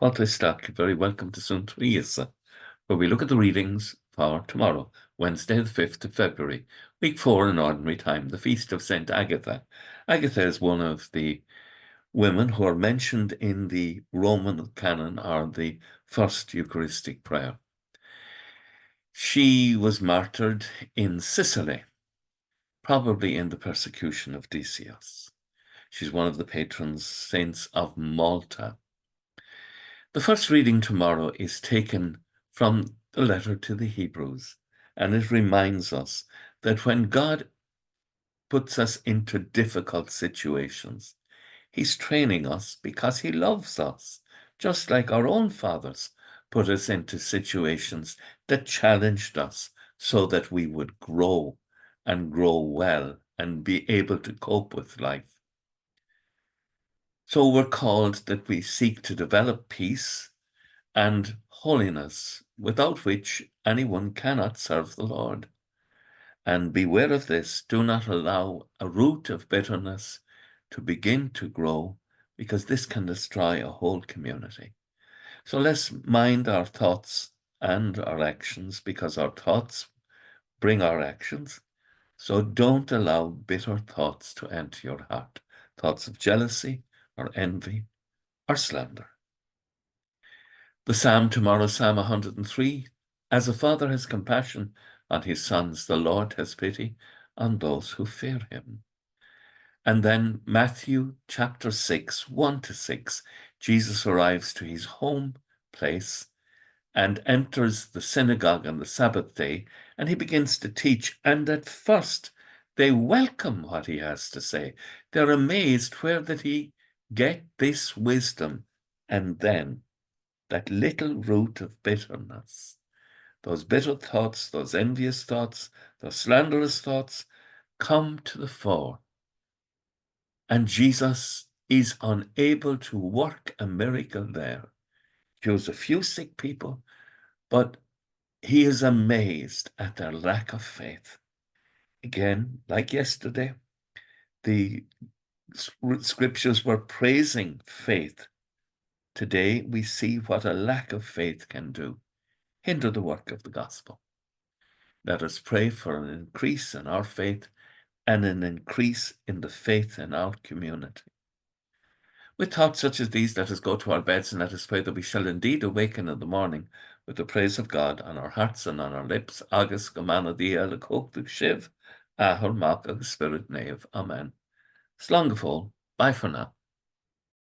Fáilte, you're very welcome to Suantraí Íosa, where we look at the readings for tomorrow, Wednesday the 5th of February, week 4 in Ordinary Time, the feast of Saint Agatha. Agatha is one of the women who are mentioned in the Roman Canon, or the first Eucharistic prayer. She was martyred in Sicily, probably in the persecution of Decius. She's one of the patron saints of Malta. The first reading tomorrow is taken from the letter to the Hebrews, and it reminds us that when God puts us into difficult situations, He's training us because He loves us, just like our own fathers put us into situations that challenged us so that we would grow and grow well and be able to cope with life. So we're called that we seek to develop peace and holiness, without which anyone cannot serve the Lord. And beware of this, do not allow a root of bitterness to begin to grow, because this can destroy a whole community. So let's mind our thoughts and our actions, because our thoughts bring our actions. So don't allow bitter thoughts to enter your heart, thoughts of jealousy or envy or slander. The psalm tomorrow, Psalm 103, as a father has compassion on his sons, the Lord has pity on those who fear him. And then Matthew chapter 6, 1 to 6, Jesus arrives to his home place and enters the synagogue on the Sabbath day, and he begins to teach. And at first, they welcome what he has to say. They're amazed where did he get this wisdom. And then that little root of bitterness, those bitter thoughts, those envious thoughts, those slanderous thoughts, come to the fore. And Jesus is unable to work a miracle there. Cures a few sick people, but he is amazed at their lack of faith. Again, like yesterday, the scriptures were praising faith. Today, we see what a lack of faith can do. Hinder the work of the gospel. Let us pray for an increase in our faith and an increase in the faith in our community. With thoughts such as these, let us go to our beds and let us pray that we shall indeed awaken in the morning with the praise of God on our hearts and on our lips. Agus gomana dia le cóchtach sibh, ahar mac agus spirit nave. Amen. Slán go fóill. Bye for now.